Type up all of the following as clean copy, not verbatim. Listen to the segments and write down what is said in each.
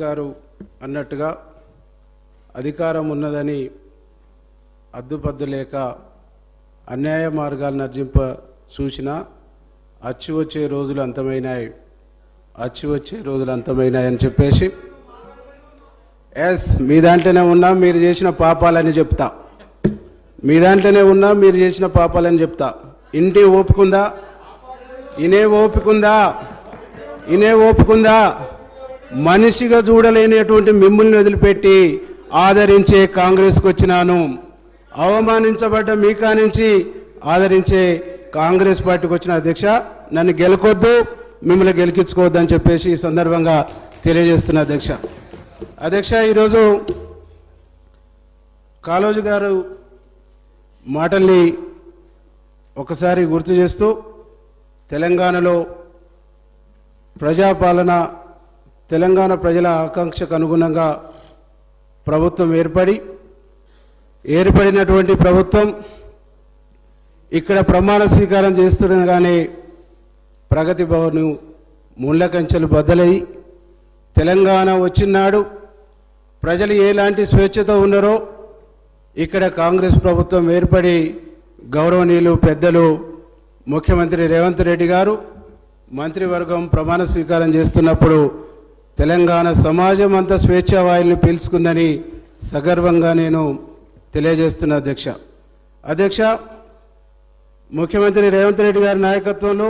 గారు అన్నట్టుగా అధికారం ఉన్నదని అద్దుపద్దు లేక అన్యాయ మార్గాలను అర్జింప సూచన అచ్చి వచ్చే రోజులు అంతమైనాయి అని చెప్పేసి మీ దాంట్లోనే ఉన్నా మీరు చేసిన పాపాలని చెప్తా ఇంటి ఓపికందా ఇనే ఓపికందా మనిషిగా చూడలేనటువంటి మిమ్మల్ని వదిలిపెట్టి ఆదరించే కాంగ్రెస్కి వచ్చినాను. అవమానించబడ్డ మీ కానించి ఆదరించే కాంగ్రెస్ పార్టీకి వచ్చిన అధ్యక్ష, నన్ను గెలకొద్దు, మిమ్మల్ని గెలికించుకోవద్దు అని చెప్పేసి ఈ సందర్భంగా తెలియజేస్తున్న అధ్యక్ష ఈరోజు కాళోజీ గారు మాటల్ని ఒకసారి గుర్తు చేస్తూ తెలంగాణలో ప్రజాపాలన, తెలంగాణ ప్రజల ఆకాంక్షకు అనుగుణంగా ప్రభుత్వం ఏర్పడినటువంటి ప్రభుత్వం ఇక్కడ ప్రమాణ స్వీకారం చేస్తుండగానే ప్రగతి భవన్ ముళ్ళ కంచెలు బద్దలై తెలంగాణ వచ్చినాడు ప్రజలు ఎలాంటి స్వేచ్ఛతో ఉన్నారో ఇక్కడ కాంగ్రెస్ ప్రభుత్వం ఏర్పడి గౌరవనీయులు పెద్దలు ముఖ్యమంత్రి రేవంత్ రెడ్డి గారు మంత్రివర్గం ప్రమాణ స్వీకారం చేస్తున్నప్పుడు తెలంగాణ సమాజం అంతా స్వేచ్ఛా వాయుల్ని పీల్చుకుందని సగర్వంగా నేను తెలియజేస్తున్న అధ్యక్ష ముఖ్యమంత్రి రేవంత్ రెడ్డి గారి నాయకత్వంలో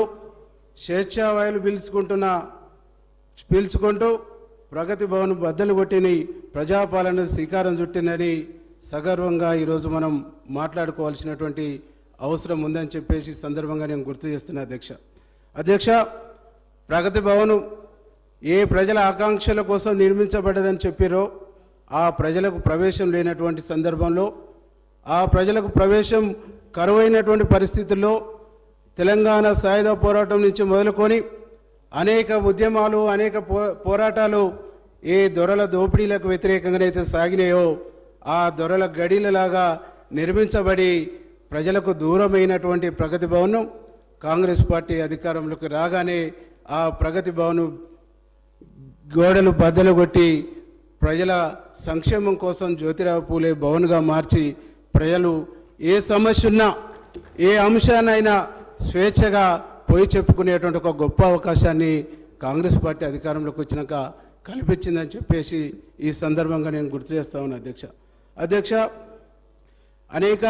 స్వేచ్ఛా వాయులు పీల్చుకుంటూ ప్రగతి భవన్ బద్దలు కొట్టిని ప్రజాపాలన శ్రీకారం చుట్టిందని సగర్వంగా ఈరోజు మనం మాట్లాడుకోవాల్సినటువంటి అవసరం ఉందని చెప్పేసి సందర్భంగా నేను గుర్తు చేస్తున్నా అధ్యక్ష ప్రగతి భవన్ ఏ ప్రజల ఆకాంక్షల కోసం నిర్మించబడ్డదని చెప్పారో ఆ ప్రజలకు ప్రవేశం లేనటువంటి సందర్భంలో, ఆ ప్రజలకు ప్రవేశం కరువైనటువంటి పరిస్థితుల్లో తెలంగాణ సాయుధ పోరాటం నుంచి మొదలుకొని అనేక ఉద్యమాలు, అనేక పోరాటాలు ఏ దొరల దోపిడీలకు వ్యతిరేకంగానైతే సాగినాయో ఆ దొరల గడిలలాగా నిర్మించబడి ప్రజలకు దూరమైనటువంటి ప్రగతి భవన్ కాంగ్రెస్ పార్టీ అధికారంలోకి రాగానే ఆ ప్రగతి భవన్ గోడలు బద్దలు కొట్టి ప్రజల సంక్షేమం కోసం జ్యోతిరావు పూలే భవన్గా మార్చి ప్రజలు ఏ సమస్య ఉన్నా ఏ అంశాన్నైనా స్వేచ్ఛగా పోయి చెప్పుకునేటువంటి ఒక గొప్ప అవకాశాన్ని కాంగ్రెస్ పార్టీ అధికారంలోకి వచ్చినాక కల్పించిందని చెప్పేసి ఈ సందర్భంగా నేను గుర్తు చేస్తా ఉన్నా అధ్యక్ష అనేక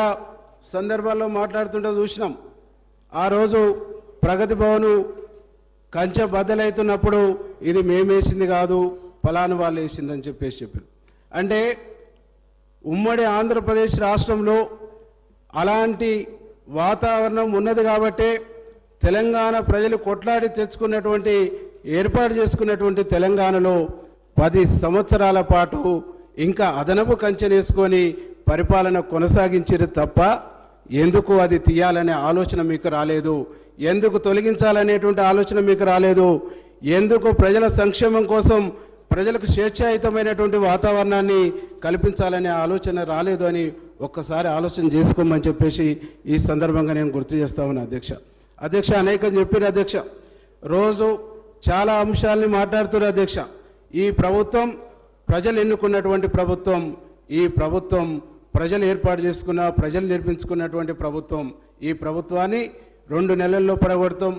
సందర్భాల్లో మాట్లాడుతుంటే చూసినాం. ఆ రోజు ప్రగతి భవన్ కంచె బద్దలవుతున్నప్పుడు ఇది మేమేసింది కాదు, ఫలాను వాళ్ళు వేసిందని చెప్పారు. అంటే ఉమ్మడి ఆంధ్రప్రదేశ్ రాష్ట్రంలో అలాంటి వాతావరణం ఉన్నది కాబట్టే తెలంగాణ ప్రజలు కొట్లాడి తెచ్చుకున్నటువంటి ఏర్పాటు చేసుకున్నటువంటి తెలంగాణలో 10 సంవత్సరాల పాటు ఇంకా అదనపు కంచెనేసుకొని పరిపాలన కొనసాగించారు తప్ప ఎందుకు అది తీయాలనే ఆలోచన మీకు రాలేదు, ఎందుకు తొలగించాలనేటువంటి ఆలోచన మీకు రాలేదు, ఎందుకు ప్రజల సంక్షేమం కోసం ప్రజలకు స్వేచ్ఛాయుతమైనటువంటి వాతావరణాన్ని కల్పించాలనే ఆలోచన రాలేదు అని ఒక్కసారి ఆలోచన చేసుకోమని చెప్పేసి ఈ సందర్భంగా నేను గుర్తు చేస్తా ఉన్నా అధ్యక్ష అనేకం చెప్పారు అధ్యక్ష. రోజు చాలా అంశాలని మాట్లాడుతున్నారు అధ్యక్ష. ఈ ప్రభుత్వం ప్రజలు ఎన్నుకున్నటువంటి ప్రభుత్వం, ఈ ప్రభుత్వం ప్రజలు ఏర్పాటు చేసుకున్న, ప్రజలు నిర్మించుకున్నటువంటి ప్రభుత్వం. ఈ ప్రభుత్వాన్ని 2 నెలల్లో పడగొడతాం,